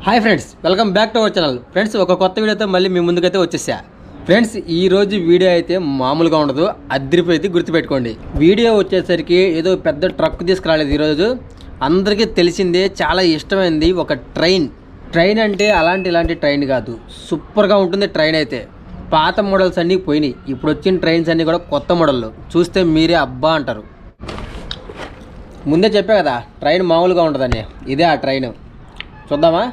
Hi friends, welcome back to our channel. Friends, ఒక కొత్త వీడియోతో మళ్ళీ మీ ముందుకైతే వచ్చేసా. ఫ్రెండ్స్, ఈరోజు వీడియో అయితే మామూలుగా ఉండదు, అద్దరిపోయి గుర్తుపెట్టుకోండి. వీడియో వచ్చేసరికి ఏదో పెద్ద ట్రక్ తీసుకురాలేదు. ఈరోజు అందరికీ తెలిసిందే, చాలా ఇష్టమైంది ఒక ట్రైన్ అంటే ఇలాంటి ట్రైన్ కాదు, సూపర్గా ఉంటుంది ట్రైన్ అయితే. పాత మోడల్స్ అన్నీ పోయినాయి, ఇప్పుడు వచ్చిన ట్రైన్స్ అన్నీ కూడా కొత్త మోడళ్ళు. చూస్తే మీరే అబ్బా అంటారు. ముందే చెప్పా కదా ట్రైన్ మామూలుగా ఉంటుందని, ఇదే ఆ ట్రైన్. చూద్దామా?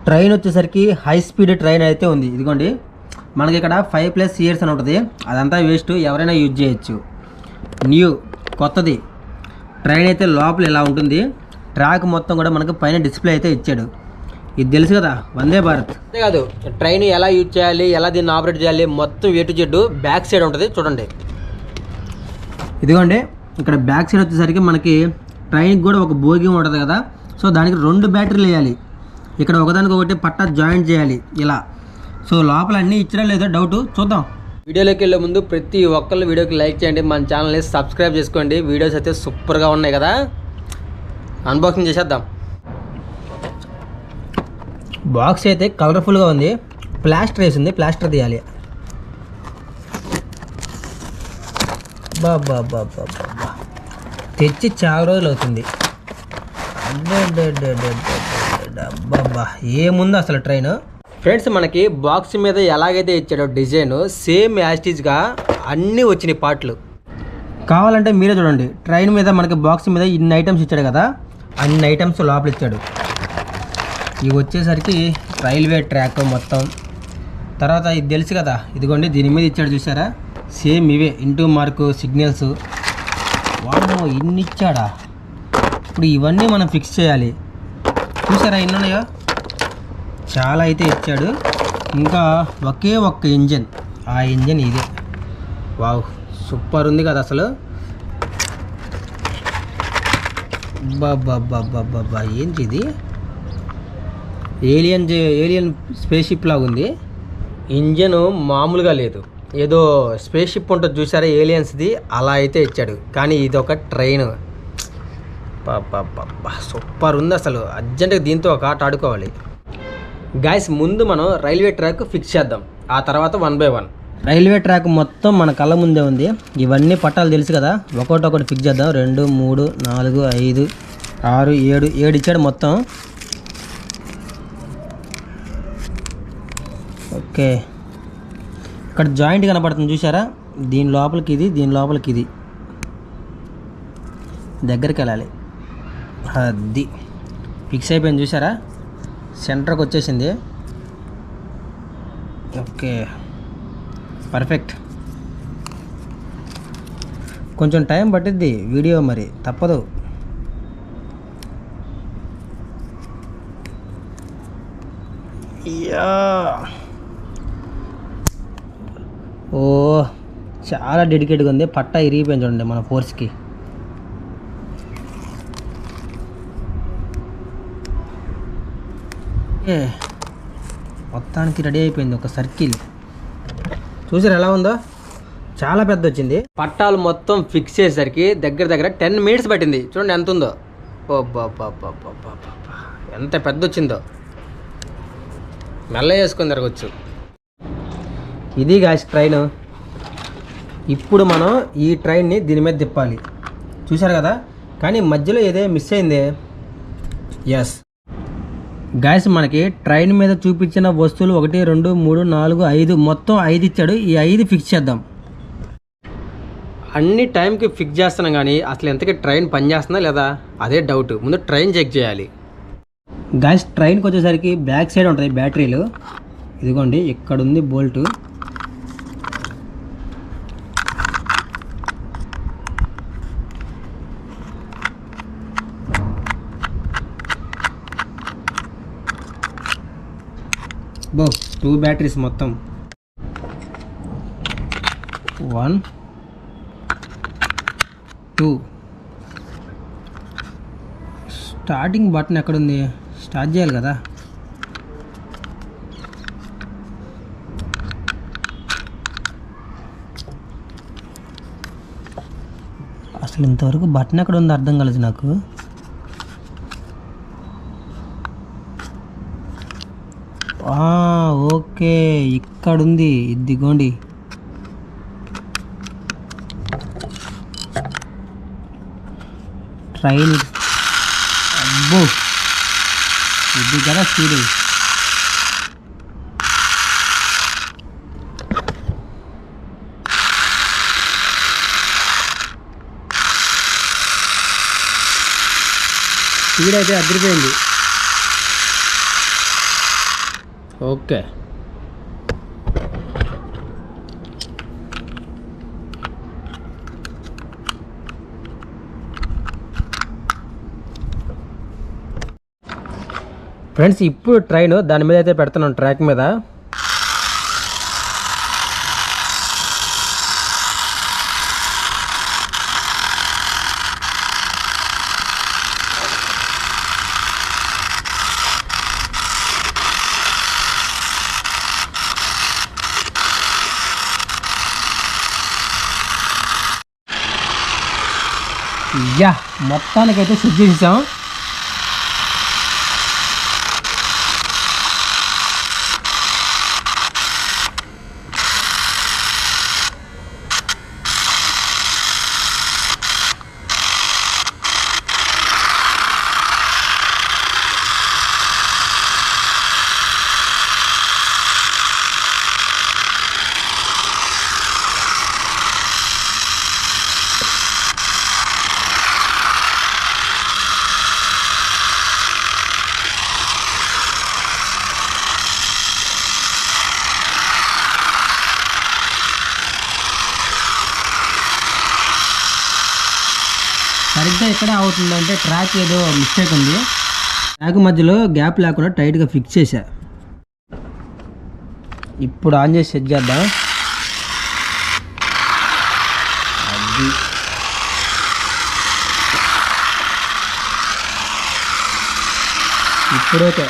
ట్రైన్ వచ్చేసరికి హై స్పీడ్ ట్రైన్ అయితే ఉంది. ఇదిగోండి, మనకి ఇక్కడ 5+ ఇయర్స్ అని ఉంటుంది. అదంతా వేస్ట్, ఎవరైనా యూజ్ చేయొచ్చు. కొత్తది ట్రైన్ అయితే లోపల ఇలా ఉంటుంది. ట్రాక్ మొత్తం కూడా మనకు పైన డిస్ప్లే అయితే ఇచ్చాడు. ఇది తెలుసు కదా, వందే భారత్. అంతే కాదు, ట్రైన్ ఎలా యూజ్ చేయాలి, ఎలా దీన్ని ఆపరేట్ చేయాలి, మొత్తం A to Z back side ఉంటుంది. చూడండి, ఇదిగోండి, ఇక్కడ బ్యాక్ సైడ్ వచ్చేసరికి మనకి ట్రైన్కి కూడా ఒక బోగి ఉంటుంది కదా. సో దానికి 2 బ్యాటరీలు వేయాలి. ఇక్కడ ఒకదానికి ఒకటి పట్టా జాయింట్ చేయాలి ఇలా. సో లోపల అన్నీ ఇచ్చడం లేదో డౌట్, చూద్దాం. వీడియోలోకి వెళ్ళే ముందు ప్రతి ఒక్కళ్ళు వీడియోకి లైక్ చేయండి, మన ఛానల్ని సబ్స్క్రైబ్ చేసుకోండి. వీడియోస్ అయితే సూపర్గా ఉన్నాయి కదా. అన్బాక్సింగ్ చేసేద్దాం. బాక్స్ అయితే కలర్ఫుల్గా ఉంది. ప్లాస్టర్ వేసి ఉంది, ప్లాస్టర్ తీయాలి. బాబా తెచ్చి చాలా రోజులు అవుతుంది. అబ్బాబ్బా, ఏముంది అసలు ట్రైన్. ఫ్రెండ్స్, మనకి బాక్స్ మీద ఎలాగైతే ఇచ్చాడో డిజైన్, సేమ్ యాస్టీజ్గా అన్నీ వచ్చినాయి పార్ట్లు. కావాలంటే మీరే చూడండి. ట్రైన్ మీద మనకి బాక్స్ మీద ఇన్ని ఐటమ్స్ ఇచ్చాడు కదా, అన్ని ఐటమ్స్ లోపల ఇచ్చాడు. ఇవి వచ్చేసరికి రైల్వే ట్రాక్ మొత్తం. తర్వాత ఇది తెలుసు కదా, ఇదిగోండి దీని మీద ఇచ్చాడు చూసారా, సేమ్ ఇవే ఇంటూ మార్కు సిగ్నల్స్. వామ్మో, ఇన్ని ఇచ్చాడా. ఇప్పుడు ఇవన్నీ మనం ఫిక్స్ చేయాలి. చూసారా ఎన్ని ఉన్నాయో, చాలా అయితే ఇచ్చాడు. ఇంకా ఒకే ఒక్క ఇంజన్, ఆ ఇంజన్ ఇదే. వావ్, సూపర్ ఉంది కదా అసలు. బాబా ఏంటి ఇది, ఏలియన్ స్పేస్ షిప్ లాగా ఉంది. ఇంజన్ మామూలుగా లేదు, ఏదో స్పేస్ షిప్ ఉంటుంది చూసారా ఏలియన్స్ది, అలా అయితే ఇచ్చాడు. కానీ ఇది ఒక ట్రైన్. సూపర్ ఉంది అసలు. అర్జెంటుగా దీంతో ఒక ఆట ఆడుకోవాలి. గాయస్, ముందు మనం రైల్వే ట్రాక్ ఫిక్స్ చేద్దాం, ఆ తర్వాత 1 by 1. రైల్వే ట్రాక్ మొత్తం మన కళ్ళ ముందే ఉంది. ఇవన్నీ పట్టాలు తెలుసు కదా, ఒకటి ఫిక్స్ చేద్దాం. 2, 3, 4, 5, 6, 7 ఇచ్చాడు మొత్తం. ఓకే, ఇక్కడ జాయింట్ కనపడుతుంది చూసారా, దీని లోపలికి ఇది, దీని లోపలికి ఇది, దగ్గరికి వెళ్ళాలి. అది ఫిక్స్ అయిపోయింది చూసారా, సెంటర్కి వచ్చేసింది. Okay, perfect. కొంచెం టైం పట్టిద్ది వీడియో, మరి తప్పదు. ఓ, చాలా డెడికేట్గా ఉంది. పట్టా ఇరిగిపోయింది చూడండి మన ఫోర్స్కి. మొత్తానికి రెడీ అయిపోయింది ఒక సర్కిల్. చూసారు ఎలా ఉందో, చాలా పెద్ద వచ్చింది. పట్టాలు మొత్తం ఫిక్స్ చేసేసరికి దగ్గర 10 minutes పట్టింది. చూడండి ఎంత ఉందో. ఎంత పెద్ద వచ్చిందో, మెల్ల వేసుకొని తిరగచ్చు. ఇది గాయస్ ట్రైన్. ఇప్పుడు మనం ఈ ట్రైన్ని దీని మీద తిప్పాలి. చూసారు కదా, కానీ మధ్యలో ఏదో మిస్ అయింది. ఎస్ గాయస్, మనకి ట్రైన్ మీద చూపించిన వస్తువులు 1, 2, 3, 4, 5 మొత్తం 5 ఇచ్చాడు. ఈ 5 ఫిక్స్ చేద్దాం. అన్ని టైంకి ఫిక్స్ చేస్తున్నాం, కానీ అసలు ఎంతకీ ట్రైన్ పనిచేస్తుందా లేదా అదే డౌట్. ముందు ట్రైన్ చెక్ చేయాలి. గాయస్, ట్రైన్కి వచ్చేసరికి బ్యాక్ సైడ్ ఉంటుంది బ్యాటరీలు. ఇదిగోండి, ఇక్కడ ఉంది బోల్టు. బో 2 బ్యాటరీస్ మొత్తం. 1, 2. స్టార్టింగ్ బటన్ ఎక్కడుంది, స్టార్ట్ చేయాలి కదా. అసలు ఇంతవరకు బటన్ ఎక్కడ ఉందో అర్థం కాలేదు నాకు. ఓకే, ఇక్కడుంది, ఇదిగోండి. ట్రైన్. అబ్బో, ఇది కదా స్పీడ్. స్పీడ్ అయితే అదిరిపోయింది. ఓకే, ఫ్రెండ్స్ ఇప్పుడు ట్రైన్ దాని మీద అయితే పెడుతున్నాం, ట్రాక్ మీద. మొత్తానికైతే సెట్ చేసేసాం. సరిగ్గా ఎక్కడ అవుతుందంటే ట్రాక్ ఏదో మిస్టేక్ ఉంది. ట్రాక్ మధ్యలో గ్యాప్ లేకుండా టైట్గా ఫిక్స్ చేశా. ఇప్పుడు ఆన్ చేసి సెట్ చేద్దాం. అది ఇప్పుడైతే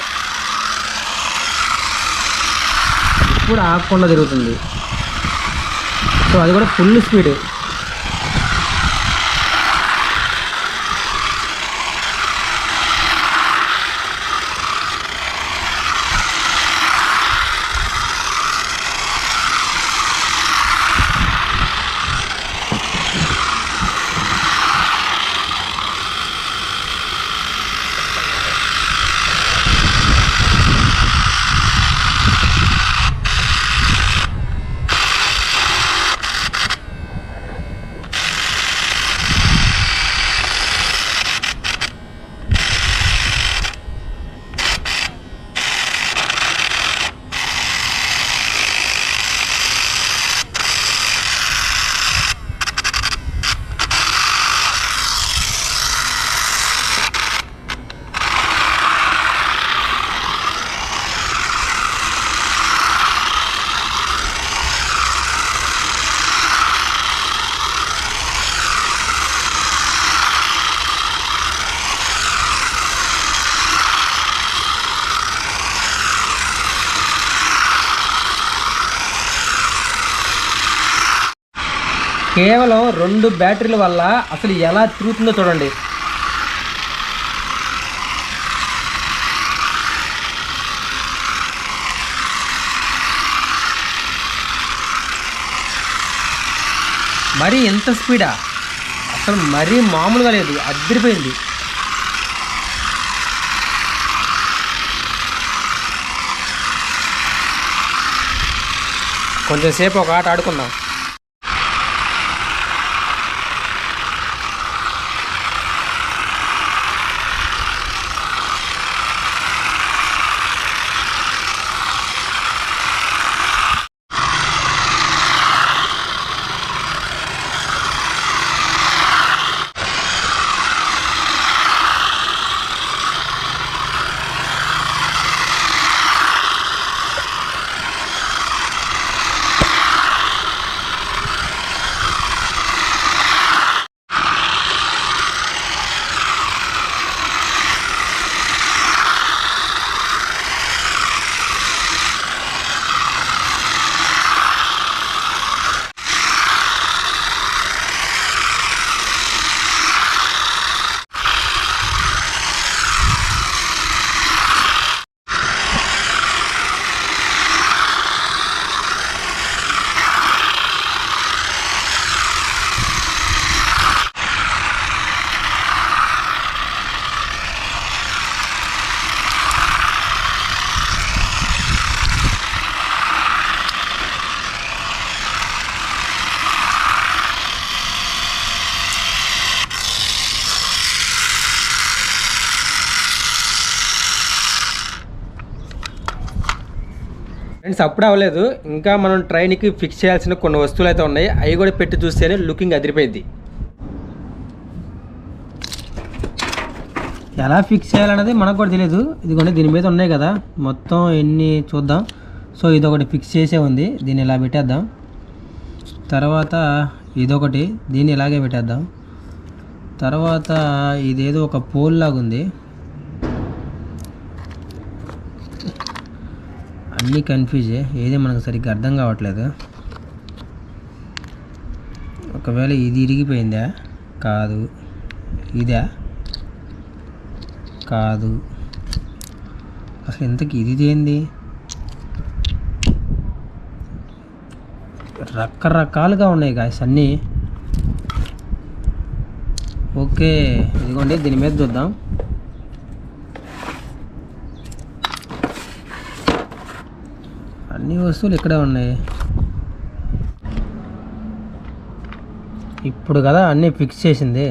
ఇప్పుడు ఆగకుండా తిరుగుతుంది. సో అది కూడా ఫుల్ స్పీడ్. కేవలం 2 బ్యాటరీల వల్ల అసలు ఎలా తిరుగుతుందో చూడండి. మరి ఎంత స్పీడా, అసలు మరీ మామూలుగా లేదు, అదిరిపోయింది. కొంచెం సేపు ఒక ఆట ఆడుకుందాం. ఫ్రెండ్స్ అప్పుడే అవ్వలేదు, ఇంకా మనం ట్రైన్కి ఫిక్స్ చేయాల్సిన కొన్ని వస్తువులు అయితే ఉన్నాయి. అవి కూడా పెట్టి చూస్తేనే లుకింగ్ అదిరిపోయింది. ఎలా ఫిక్స్ చేయాలనేది మనకు కూడా తెలియదు. ఇదిగోండి దీని మీద ఉన్నాయి కదా, మొత్తం ఎన్ని చూద్దాం. సో ఇదొకటి ఫిక్స్ చేసే ఉంది, దీన్ని ఇలా పెట్టేద్దాం. తర్వాత ఇదొకటి, దీన్ని ఇలాగే పెట్టేద్దాం. తర్వాత ఇదేదో ఒక పోల్ లాగా ఉంది. అన్నీ కన్ఫ్యూజే, ఏది మనకు సరిగ్గా అర్థం కావట్లేదు. ఒకవేళ ఇది ఇరిగిపోయిందా? కాదు. ఇదా? కాదు. అసలు ఇంతకు ఇది ఏంది? రకరకాలుగా ఉన్నాయి గాయస్ అన్నీ. ఓకే ఇదిగోండి దీని మీద చూద్దాం. అన్ని వస్తువులు ఇక్కడే ఉన్నాయి. ఇప్పుడు కదా అన్నీ ఫిక్స్ చేసింది.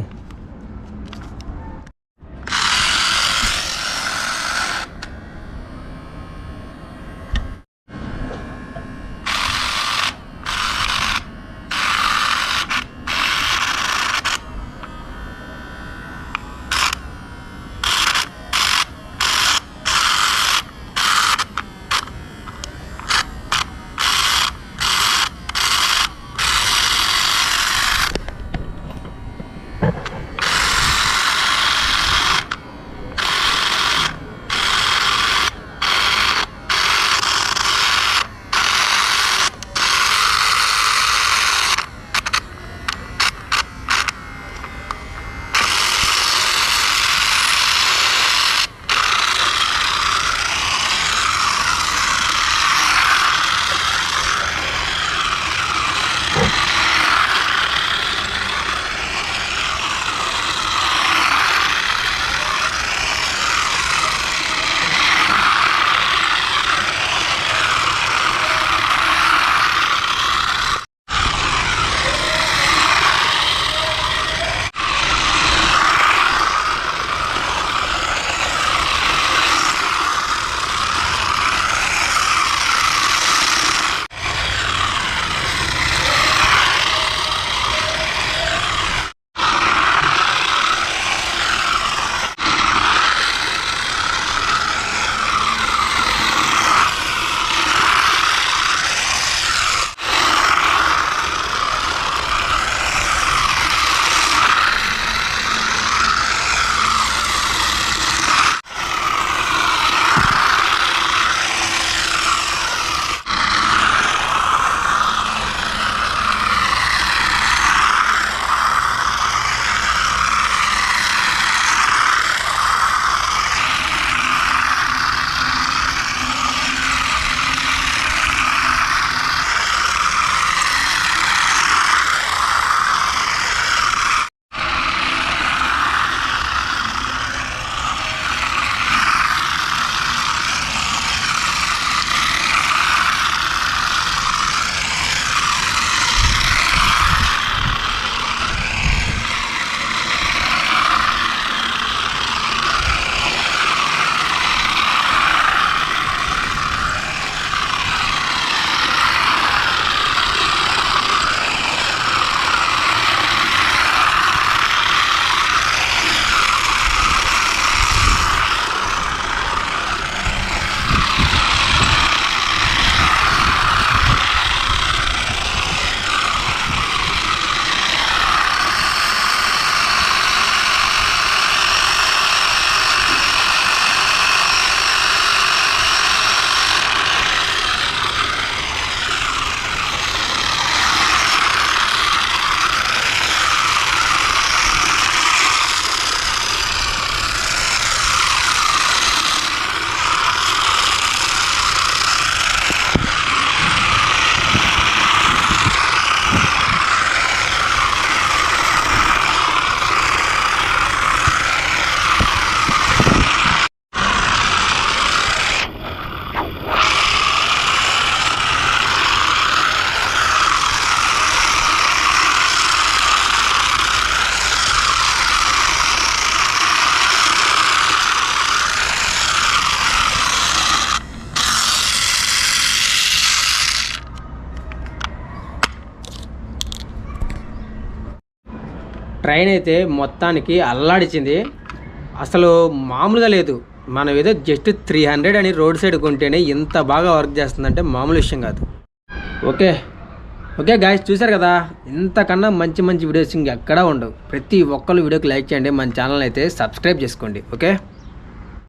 ట్రైన్ అయితే మొత్తానికి అల్లాడిచింది. అసలు మామూలుగా లేదు. మనం ఏదో జస్ట్ 300 అని రోడ్ సైడ్ కొంటేనే ఇంత బాగా వర్క్ చేస్తుందంటే మామూలు విషయం కాదు. ఓకే ఓకే గాయ్స్, చూసారు కదా, ఇంతకన్నా మంచి మంచి వీడియోస్ ఇంకెక్కడా ఉండవు. ప్రతి ఒక్కరు వీడియోకి లైక్ చేయండి, మన ఛానల్ అయితే సబ్స్క్రైబ్ చేసుకోండి. ఓకే.